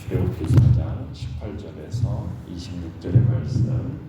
출애굽기 4장 18절에서 26절의 말씀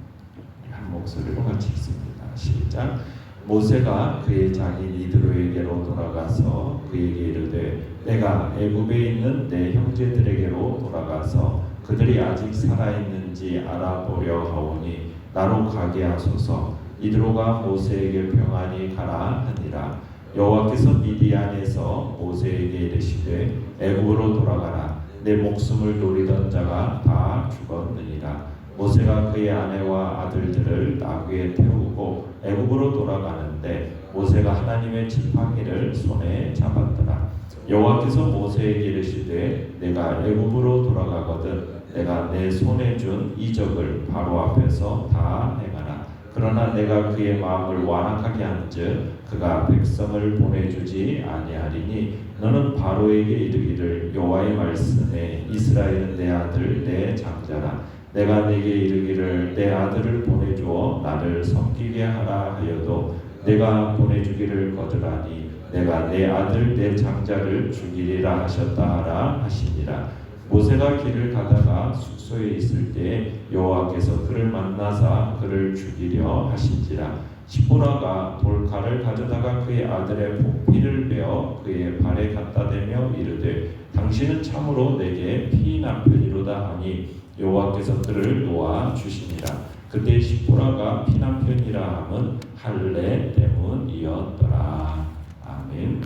한 목소리로 같이 읽습니다. 시작. 모세가 그의 장인 이드로에게로 돌아가서 그에게 이르되 내가 애굽에 있는 내 형제들에게로 돌아가서 그들이 아직 살아있는지 알아보려 하오니 나로 가게 하소서. 이드로가 모세에게 평안히 가라 하니라. 여호와께서 미디안에서 모세에게 이르시되 애굽으로 돌아가라. 내 목숨을 노리던 자가 다 죽었느니라. 모세가 그의 아내와 아들들을 나귀에 태우고 애굽으로 돌아가는데 모세가 하나님의 지팡이를 손에 잡았더라. 여호와께서 모세에게 이르시되 내가 애굽으로 돌아가거든 내가 내 손에 준 이적을 바로 앞에서 다 행하라. 그러나 내가 그의 마음을 완악하게 한즉 그가 백성을 보내주지 아니하리니 너는 바로에게 이르기를 여호와의 말씀에 이스라엘은 내 아들 내 장자라. 내가 네게 이르기를 내 아들을 보내주어 나를 섬기게 하라 하여도 내가 보내주기를 거절하니 내가 내 아들 내 장자를 죽이리라 하셨다 하라 하시니라. 모세가 길을 가다가 숙소에 있을 때 여호와께서 그를 만나사 그를 죽이려 하신지라. 시보라가 돌칼을 가져다가 그의 아들의 복피를 베어 그의 발에 갖다 대며 이르되 당신은 참으로 내게 피난편이로다 하니 여호와께서 그를 놓아 주시니라. 그때 시보라가 피난편이라 함은 할례 때문이었더라. 아멘.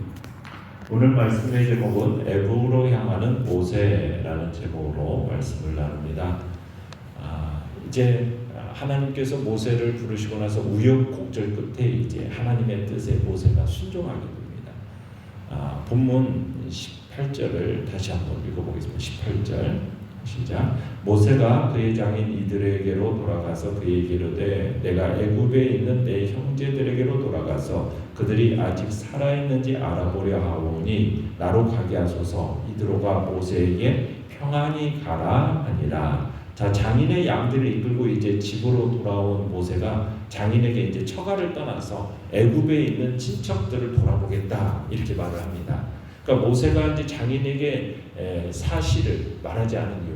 오늘 말씀의 제목은 애굽으로 향하는 모세라는 제목으로 말씀을 나눕니다. 이제 하나님께서 모세를 부르시고 나서 우여곡절 끝에 이제 하나님의 뜻에 모세가 순종하게 됩니다. 본문 18절을 다시 한번 읽어보겠습니다. 18절 시작. 모세가 그의 장인 이드로에게로 돌아가서 그에게 이르되 내가 애굽에 있는 내 형제들에게로 돌아가서 그들이 아직 살아있는지 알아보려 하오니 나로 가게 하소서. 이드로가 모세에게 평안히 가라 하니라. 자, 장인의 양들을 이끌고 이제 집으로 돌아온 모세가 장인에게 이제 처가를 떠나서 애굽에 있는 친척들을 돌아보겠다 이렇게 말을 합니다. 그러니까 모세가 이제 장인에게 사실을 말하지 않은 이유,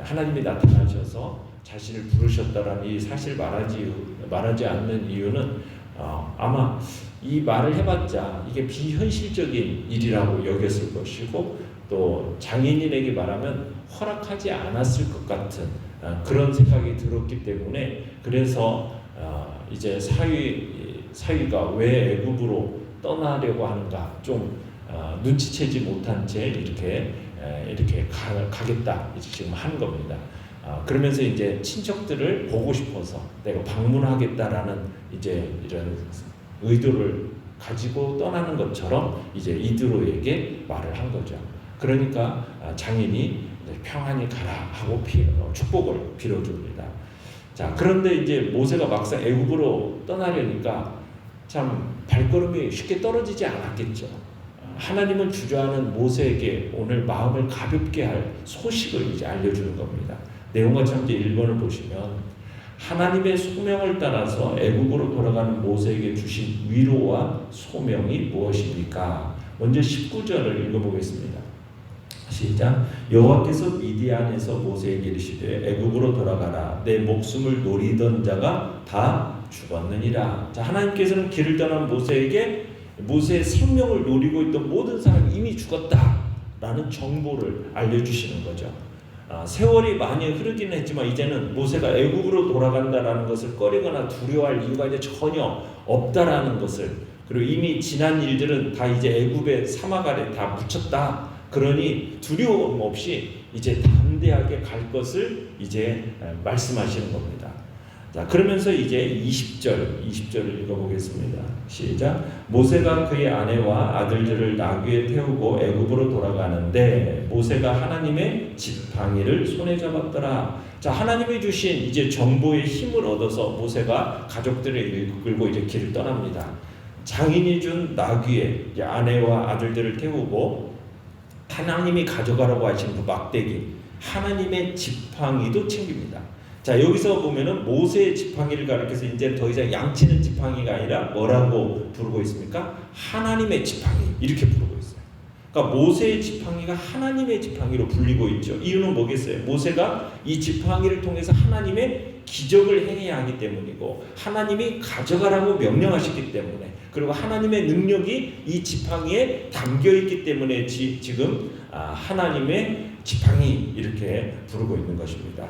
하나님이 나타나셔서 자신을 부르셨다라는 이 사실 말하지 않는 이유는 아마 이 말을 해봤자 이게 비현실적인 일이라고 여겼을 것이고 또 장인인에게 말하면 허락하지 않았을 것 같은 그런 생각이 들었기 때문에 그래서 이제 사위가 왜 애굽으로 떠나려고 하는가 좀 눈치채지 못한 채 이렇게 가겠다 지금 하는 겁니다. 그러면서 이제 친척들을 보고 싶어서 내가 방문하겠다라는 이제 이런 의도를 가지고 떠나는 것처럼 이제 이드로에게 말을 한 거죠. 그러니까 장인이 평안히 가라 하고 축복을 빌어줍니다. 자, 그런데 이제 모세가 막상 애굽으로 떠나려니까 참 발걸음이 쉽게 떨어지지 않았겠죠. 하나님은 주저하는 모세에게 오늘 마음을 가볍게 할 소식을 이제 알려주는 겁니다. 내용과 함께 1번을 보시면 하나님의 소명을 따라서 애굽으로 돌아가는 모세에게 주신 위로와 소명이 무엇입니까? 먼저 19절을 읽어보겠습니다. 시작. 여호와께서 미디안에서 모세에게 이르시되 애굽으로 돌아가라. 내 목숨을 노리던 자가 다 죽었느니라. 자, 하나님께서는 길을 떠난 모세에게 모세의 생명을 노리고 있던 모든 사람이 이미 죽었다라는 정보를 알려주시는 거죠. 세월이 많이 흐르기는 했지만 이제는 모세가 애굽으로 돌아간다라는 것을 꺼리거나 두려워할 이유가 이제 전혀 없다라는 것을, 그리고 이미 지난 일들은 다 이제 애굽의 사막 아래 다 묻혔다. 그러니 두려움 없이 이제 담대하게 갈 것을 이제 말씀하시는 겁니다. 자, 그러면서 이제 20절을 읽어보겠습니다. 시작. 모세가 그의 아내와 아들들을 나귀에 태우고 애굽으로 돌아가는데 모세가 하나님의 지팡이를 손에 잡았더라. 자, 하나님이 주신 이제 정보의 힘을 얻어서 모세가 가족들을 이끌고 이제 길을 떠납니다. 장인이 준 나귀에 이제 아내와 아들들을 태우고 하나님이 가져가라고 하신 그 막대기, 하나님의 지팡이도 챙깁니다. 자, 여기서 보면은 모세의 지팡이를 가리켜서 이제 더 이상 양치는 지팡이가 아니라 뭐라고 부르고 있습니까? 하나님의 지팡이 이렇게 부르고 있어요. 그러니까 모세의 지팡이가 하나님의 지팡이로 불리고 있죠. 이유는 뭐겠어요? 모세가 이 지팡이를 통해서 하나님의 기적을 행해야 하기 때문이고 하나님이 가져가라고 명령하셨기 때문에 그리고 하나님의 능력이 이 지팡이에 담겨있기 때문에 지금 하나님의 지팡이 이렇게 부르고 있는 것입니다.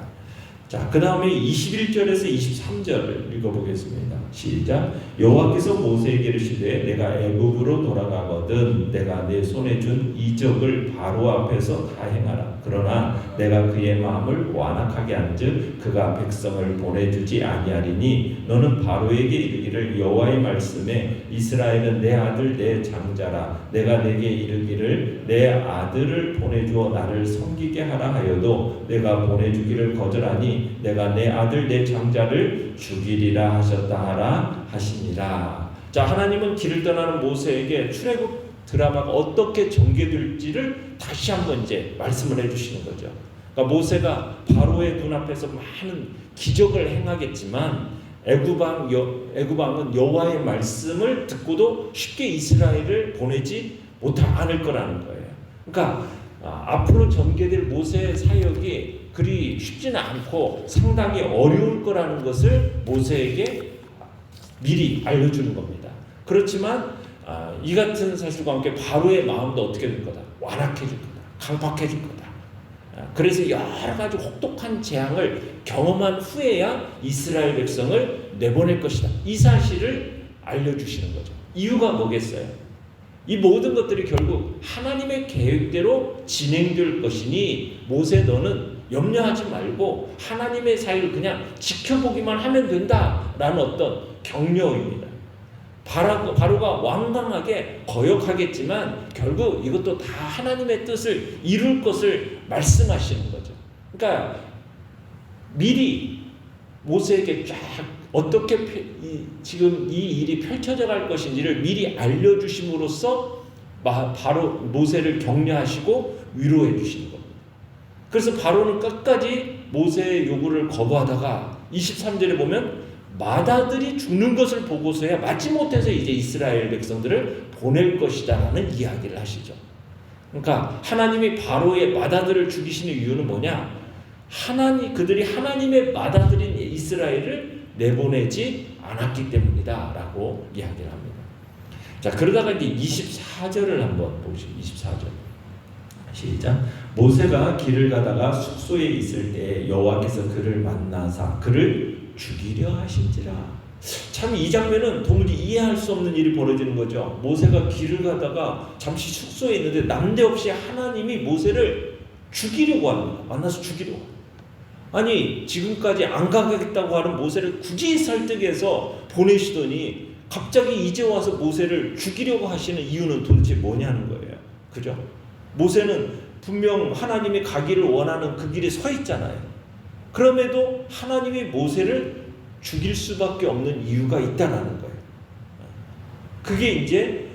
자, 그 다음에 21절에서 23절을 읽어보겠습니다. 시작. 여호와께서 모세에게 이르시되 내가 애굽으로 돌아가거든 내가 내 손에 준 이적을 바로 앞에서 다 행하라. 그러나 내가 그의 마음을 완악하게 한즉 그가 백성을 보내주지 아니하리니 너는 바로에게 이르기를 여호와의 말씀에 이스라엘은 내 아들 내 장자라. 내가 내게 이르기를 내 아들을 보내주어 나를 섬기게 하라 하여도 내가 보내주기를 거절하니 내가 내 아들 내 장자를 죽이리라 하셨다 하라 하시니라. 자, 하나님은 길을 떠나는 모세에게 출애굽 드라마가 어떻게 전개될지를 다시 한번 이제 말씀을 해주시는 거죠. 그러니까 모세가 바로의 눈앞에서 많은 기적을 행하겠지만 애굽왕은 여호와의 말씀을 듣고도 쉽게 이스라엘을 보내지 않을 거라는 거예요. 그러니까 앞으로 전개될 모세의 사역이 그리 쉽지는 않고 상당히 어려울 거라는 것을 모세에게 미리 알려주는 겁니다. 그렇지만 이 같은 사실과 함께 바로의 마음도 어떻게 될 거다? 완악해질 거다. 강팍해질 거다. 그래서 여러 가지 혹독한 재앙을 경험한 후에야 이스라엘 백성을 내보낼 것이다. 이 사실을 알려주시는 거죠. 이유가 뭐겠어요? 이 모든 것들이 결국 하나님의 계획대로 진행될 것이니 모세 너는 염려하지 말고 하나님의 사역을 그냥 지켜보기만 하면 된다라는 어떤 격려입니다. 바로가 완강하게 거역하겠지만 결국 이것도 다 하나님의 뜻을 이룰 것을 말씀하시는 거죠. 그러니까 미리 모세에게 쫙 어떻게 지금 이 일이 펼쳐져 갈 것인지를 미리 알려주심으로써 바로 모세를 격려하시고 위로해 주시는 겁니다. 그래서 바로는 끝까지 모세의 요구를 거부하다가 23절에 보면 맏아들이 죽는 것을 보고서야 마지못해서 이제 이스라엘 백성들을 보낼 것이다라는 이야기를 하시죠. 그러니까 하나님이 바로의 맏아들을 죽이시는 이유는 뭐냐? 그들이 하나님의 맏아들인 이스라엘을 내보내지 않았기 때문이다라고 이야기를 합니다. 자, 그러다가 이제 24절을 한번 보시죠. 24절. 시작. 모세가 길을 가다가 숙소에 있을 때 여호와께서 그를 만나사 그를 죽이려 하신지라. 참 이 장면은 도무지 이해할 수 없는 일이 벌어지는 거죠. 모세가 길을 가다가 잠시 숙소에 있는데 난데없이 하나님이 모세를 죽이려고 합니다. 만나서 죽이려고. 아니 지금까지 안 가겠다고 하는 모세를 굳이 설득해서 보내시더니 갑자기 이제 와서 모세를 죽이려고 하시는 이유는 도대체 뭐냐는 거예요. 그죠? 모세는 분명 하나님이 가기를 원하는 그 길에 서 있잖아요. 그럼에도 하나님이 모세를 죽일 수밖에 없는 이유가 있다라는 거예요. 그게 이제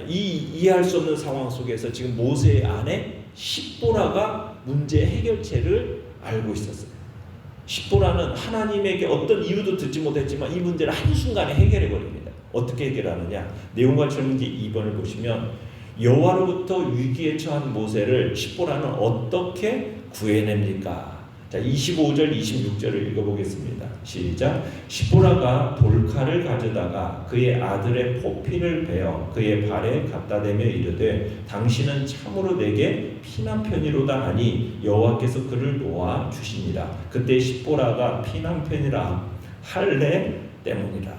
이해할 수 없는 상황 속에서 지금 모세의 아내 십보라가 문제 해결책을 알고 있었어요. 십보라는 하나님에게 어떤 이유도 듣지 못했지만 이 문제를 한순간에 해결해 버립니다. 어떻게 해결하느냐? 내용과 설문지 2번을 보시면 여호와로부터 위기에 처한 모세를 십보라는 어떻게 구해냅니까? 자, 25절 26절을 읽어보겠습니다. 시작. 십보라가 돌칼을 가져다가 그의 아들의 포피를 베어 그의 발에 갖다 대며 이르되 당신은 참으로 내게 피난편이로다 하니 여호와께서 그를 놓아 주시니라. 그때 십보라가 피난편이라 할례 때문이라.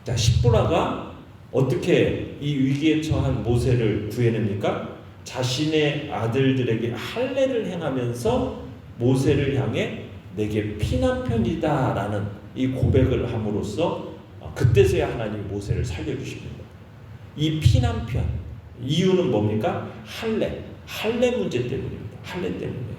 자, 십보라가 어떻게 이 위기에 처한 모세를 구해냅니까? 자신의 아들들에게 할례를 행하면서 모세를 향해 내게 피난편이다라는 이 고백을 함으로써 그때서야 하나님이 모세를 살려주십니다. 이 피난편 이유는 뭡니까? 할례 문제 때문입니다. 할례 때문에.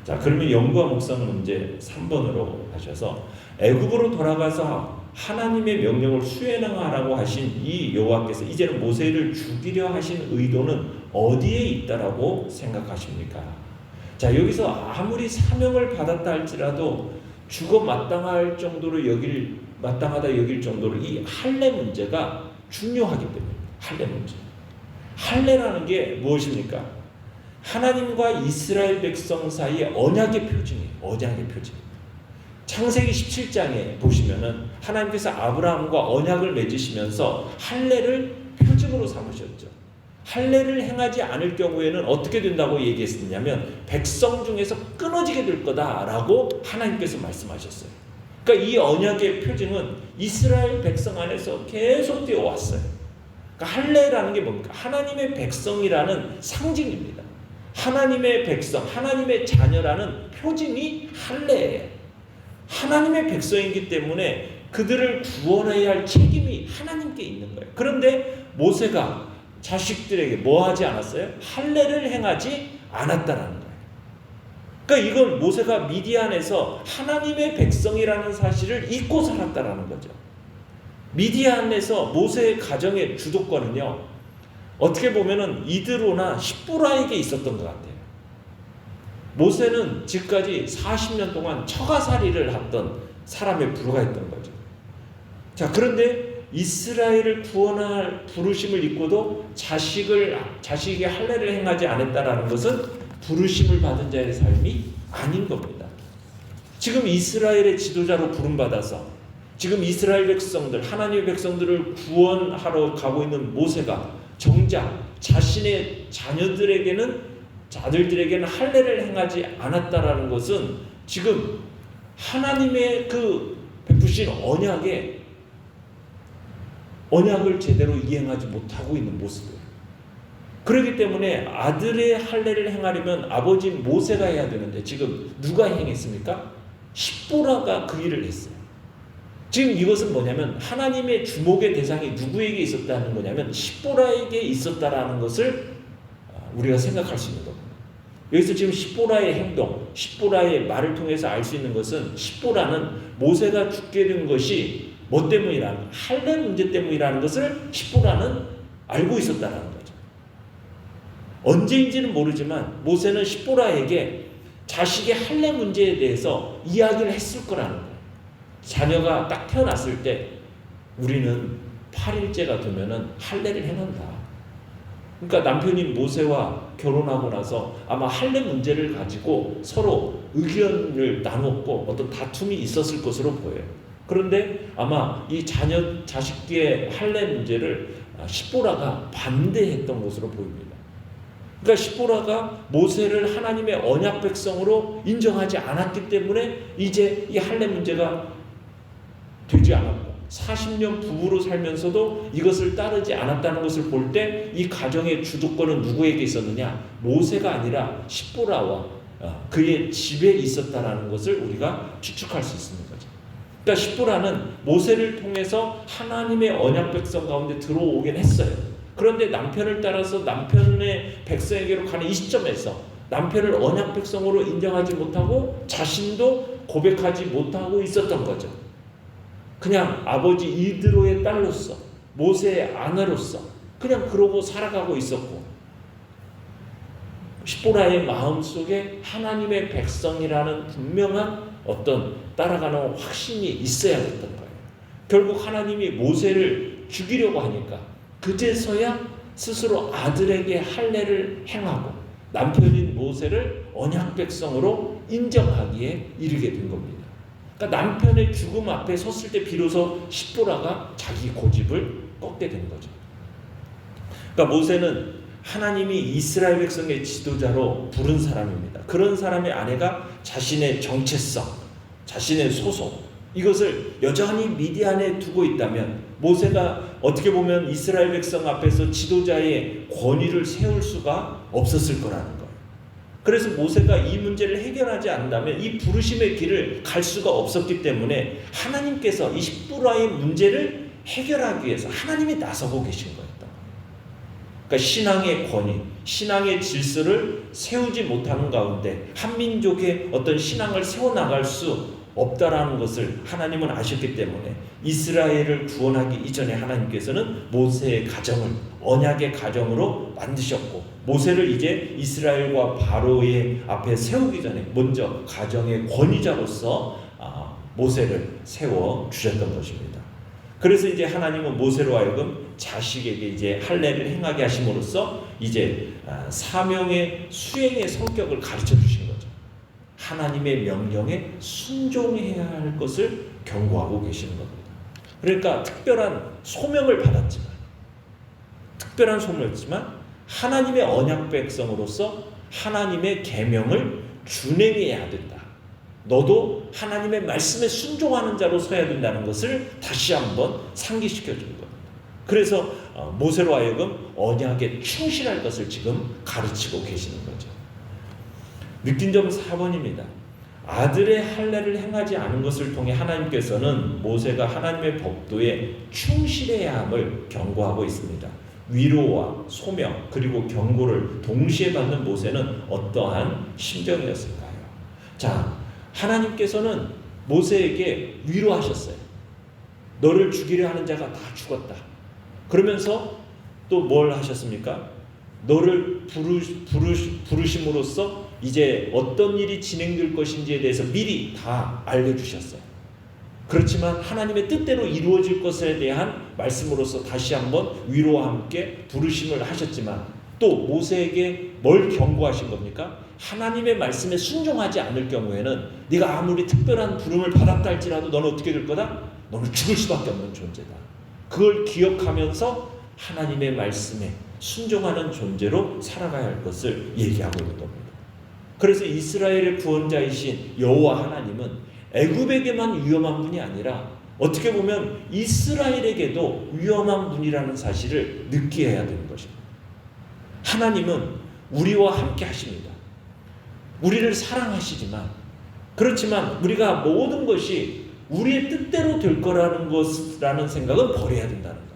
자, 그러면 영구와 묵상 문제 3번으로 하셔서 애굽으로 돌아가서 하나님의 명령을 수행하라고 하신 이 여호와께서 이제는 모세를 죽이려 하신 의도는 어디에 있다라고 생각하십니까? 자, 여기서 아무리 사명을 받았다 할지라도 죽어 마땅할 정도로 마땅하다 여길 정도로 이 할례 문제가 중요하기 때문에 할례 문제. 할례라는 게 무엇입니까? 하나님과 이스라엘 백성 사이의 언약의 표징이에요. 언약의 표징. 창세기 17장에 보시면은 하나님께서 아브라함과 언약을 맺으시면서 할례를 표징으로 삼으셨죠. 할례를 행하지 않을 경우에는 어떻게 된다고 얘기했느냐면 백성 중에서 끊어지게 될 거다라고 하나님께서 말씀하셨어요. 그러니까 이 언약의 표징은 이스라엘 백성 안에서 계속 되어 왔어요. 그러니까 할례라는 게 뭡니까? 하나님의 백성이라는 상징입니다. 하나님의 백성, 하나님의 자녀라는 표징이 할례예요. 하나님의 백성이기 때문에 그들을 구원해야 할 책임이 하나님께 있는 거예요. 그런데 모세가 자식들에게 뭐 하지 않았어요? 할례를 행하지 않았다라는 거예요. 그러니까 이건 모세가 미디안에서 하나님의 백성이라는 사실을 잊고 살았다라는 거죠. 미디안에서 모세의 가정의 주도권은요, 어떻게 보면은 이드로나 십보라에게 있었던 것 같아요. 모세는 지금까지 40년 동안 처가살이를 했던 사람에 불과했던 거죠. 자, 그런데 이스라엘을 구원할 부르심을 입고도 자식에게 할례를 행하지 않았다라는 것은 부르심을 받은 자의 삶이 아닌 겁니다. 지금 이스라엘의 지도자로 부름받아서 지금 이스라엘 백성들, 하나님의 백성들을 구원하러 가고 있는 모세가 정작 자신의 아들들에게는 할례를 행하지 않았다라는 것은 지금 하나님의 그 베푸신 언약을 제대로 이행하지 못하고 있는 모습이에요. 그렇기 때문에 아들의 할례를 행하려면 아버지 모세가 해야 되는데 지금 누가 행했습니까? 십보라가 그 일을 했어요. 지금 이것은 뭐냐면 하나님의 주목의 대상이 누구에게 있었다는 거냐면 십보라에게 있었다라는 것을 우리가 생각할 수 있는 겁니다. 여기서 지금 십보라의 행동, 십보라의 말을 통해서 알 수 있는 것은 십보라는 모세가 죽게 된 것이 뭐 때문이라는, 할례 문제 때문이라는 것을 십보라는 알고 있었다는 거죠. 언제인지는 모르지만 모세는 십보라에게 자식의 할례 문제에 대해서 이야기를 했을 거라는 거예요. 자녀가 딱 태어났을 때 우리는 8일째가 되면은 할례를 행한다. 그러니까 남편이 모세와 결혼하고 나서 아마 할례 문제를 가지고 서로 의견을 나눴고 어떤 다툼이 있었을 것으로 보여요. 그런데 아마 이 자식의 할례 문제를 십보라가 반대했던 것으로 보입니다. 그러니까 십보라가 모세를 하나님의 언약 백성으로 인정하지 않았기 때문에 이제 이 할례 문제가 되지 않았고 40년 부부로 살면서도 이것을 따르지 않았다는 것을 볼 때 이 가정의 주도권은 누구에게 있었느냐? 모세가 아니라 십보라와 그의 집에 있었다라는 것을 우리가 추측할 수 있는 거죠. 그러니까 십보라는 모세를 통해서 하나님의 언약 백성 가운데 들어오긴 했어요. 그런데 남편을 따라서 남편의 백성에게로 가는 이 시점에서 남편을 언약 백성으로 인정하지 못하고 자신도 고백하지 못하고 있었던 거죠. 그냥 아버지 이드로의 딸로서 모세의 아내로서 그냥 그러고 살아가고 있었고 십보라의 마음속에 하나님의 백성이라는 분명한 어떤 따라가는 확신이 있어야 됐던 거예요. 결국 하나님이 모세를 죽이려고 하니까 그제서야 스스로 아들에게 할례를 행하고 남편인 모세를 언약 백성으로 인정하기에 이르게 된 겁니다. 그러니까 남편의 죽음 앞에 섰을 때 비로소 십보라가 자기 고집을 꺾게 된 거죠. 그러니까 모세는 하나님이 이스라엘 백성의 지도자로 부른 사람입니다. 그런 사람의 아내가 자신의 정체성, 자신의 소속 이것을 여전히 미디안에 두고 있다면 모세가 어떻게 보면 이스라엘 백성 앞에서 지도자의 권위를 세울 수가 없었을 거라는 거예요. 그래서 모세가 이 문제를 해결하지 않는다면 이 부르심의 길을 갈 수가 없었기 때문에 하나님께서 이 십보라의 문제를 해결하기 위해서 하나님이 나서고 계신 거였다. 그러니까 신앙의 권위, 신앙의 질서를 세우지 못하는 가운데 한민족의 어떤 신앙을 세워나갈 수 없다라는 것을 하나님은 아셨기 때문에 이스라엘을 구원하기 이전에 하나님께서는 모세의 가정을 언약의 가정으로 만드셨고 모세를 이제 이스라엘과 바로의 앞에 세우기 전에 먼저 가정의 권위자로서 모세를 세워 주셨던 것입니다. 그래서 이제 하나님은 모세로 하여금 자식에게 이제 할례를 행하게 하심으로써 이제 사명의 수행의 성격을 가르쳐 주신 거죠. 하나님의 명령에 순종해야 할 것을 경고하고 계시는 겁니다. 그러니까 특별한 소명을 받았지만 하나님의 언약 백성으로서 하나님의 계명을 준행해야 된다. 너도 하나님의 말씀에 순종하는 자로 서야 된다는 것을 다시 한번 상기시켜 주는 겁니다. 그래서 모세로 하여금 언약에 충실할 것을 지금 가르치고 계시는 거죠. 느낀 점 4번입니다. 아들의 할례를 행하지 않은 것을 통해 하나님께서는 모세가 하나님의 법도에 충실해야 함을 경고하고 있습니다. 위로와 소명 그리고 경고를 동시에 받는 모세는 어떠한 심정이었을까요? 자, 하나님께서는 모세에게 위로하셨어요. 너를 죽이려 하는 자가 다 죽었다. 그러면서 또 뭘 하셨습니까? 너를 부르심으로써 이제 어떤 일이 진행될 것인지에 대해서 미리 다 알려주셨어요. 그렇지만 하나님의 뜻대로 이루어질 것에 대한 말씀으로서 다시 한번 위로와 함께 부르심을 하셨지만 또 모세에게 뭘 경고하신 겁니까? 하나님의 말씀에 순종하지 않을 경우에는 네가 아무리 특별한 부름을 받았다 할지라도 너는 어떻게 될 거다? 너는 죽을 수밖에 없는 존재다. 그걸 기억하면서 하나님의 말씀에 순종하는 존재로 살아가야 할 것을 얘기하고 있는 겁니다. 그래서 이스라엘의 구원자이신 여호와 하나님은 애굽에게만 위험한 분이 아니라 어떻게 보면 이스라엘에게도 위험한 분이라는 사실을 느끼어야 되는 것입니다. 하나님은 우리와 함께 하십니다. 우리를 사랑하시지만 그렇지만 우리가 모든 것이 우리의 뜻대로 될 거라는 생각은 버려야 된다는 거예요.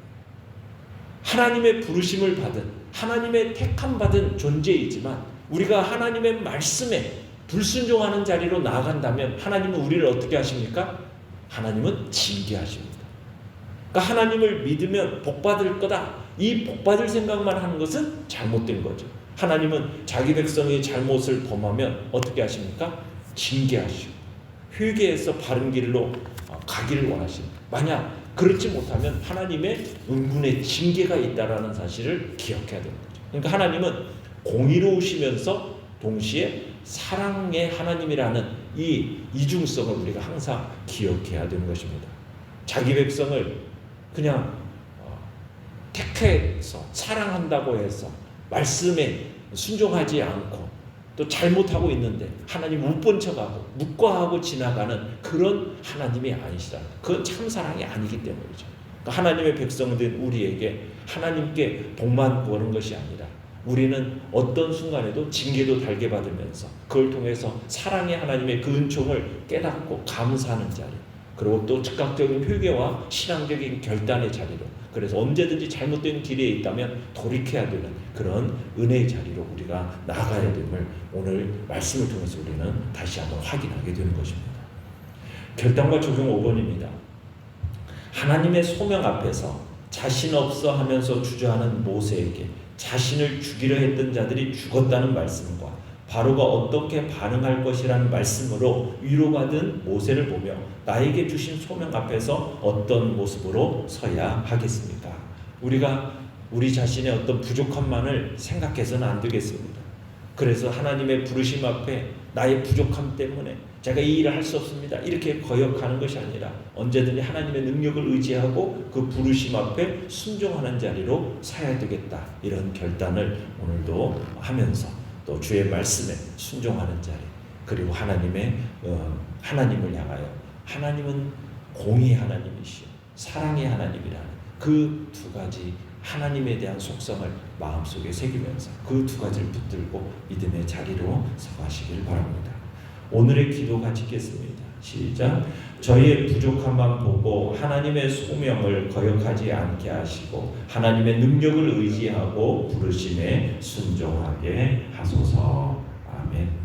하나님의 부르심을 받은 하나님의 택함 받은 존재이지만 우리가 하나님의 말씀에 불순종하는 자리로 나아간다면 하나님은 우리를 어떻게 하십니까? 하나님은 징계하십니다. 그러니까 하나님을 믿으면 복받을 거다. 이 복받을 생각만 하는 것은 잘못된 거죠. 하나님은 자기 백성의 잘못을 범하면 어떻게 하십니까? 징계하시고 회개해서 바른 길로 가기를 원하십니다. 만약 그렇지 못하면 하나님의 은군의 징계가 있다라는 사실을 기억해야 되는 거죠. 그러니까 하나님은 공의로우시면서 동시에 사랑의 하나님이라는 이 이중성을 우리가 항상 기억해야 되는 것입니다. 자기 백성을 그냥 택해서 사랑한다고 해서 말씀에 순종하지 않고 또 잘못하고 있는데 하나님 못 본 척하고 묵과하고 지나가는 그런 하나님이 아니시다. 그건 참 사랑이 아니기 때문이죠. 그러니까 하나님의 백성된 우리에게 하나님께 복만 구하는 것이 아니라 우리는 어떤 순간에도 징계도 달게 받으면서 그걸 통해서 사랑의 하나님의 그 은총을 깨닫고 감사하는 자리, 그리고 또 즉각적인 회개와 신앙적인 결단의 자리로, 그래서 언제든지 잘못된 길에 있다면 돌이켜야 되는 그런 은혜의 자리로 우리가 나아가야 됨을 오늘 말씀을 통해서 우리는 다시 한번 확인하게 되는 것입니다. 결단과 적용 5번입니다. 하나님의 소명 앞에서 자신 없어 하면서 주저하는 모세에게 자신을 죽이려 했던 자들이 죽었다는 말씀과 바로가 어떻게 반응할 것이라는 말씀으로 위로받은 모세를 보며 나에게 주신 소명 앞에서 어떤 모습으로 서야 하겠습니까? 우리가 우리 자신의 어떤 부족함만을 생각해서는 안 되겠습니다. 그래서 하나님의 부르심 앞에 나의 부족함 때문에 제가 이 일을 할 수 없습니다, 이렇게 거역하는 것이 아니라 언제든지 하나님의 능력을 의지하고 그 부르심 앞에 순종하는 자리로 서야 되겠다, 이런 결단을 오늘도 하면서 또 주의 말씀에 순종하는 자리, 그리고 하나님을 향하여 하나님은 공의의 하나님이시오 사랑의 하나님이라는 그 두 가지 하나님에 대한 속성을 마음속에 새기면서 그 두 가지를 붙들고 믿음의 자리로 서가시길 바랍니다. 오늘의 기도 같이 읽겠습니다. 시작. 저희의 부족함만 보고 하나님의 소명을 거역하지 않게 하시고 하나님의 능력을 의지하고 부르심에 순종하게 하소서. 아멘.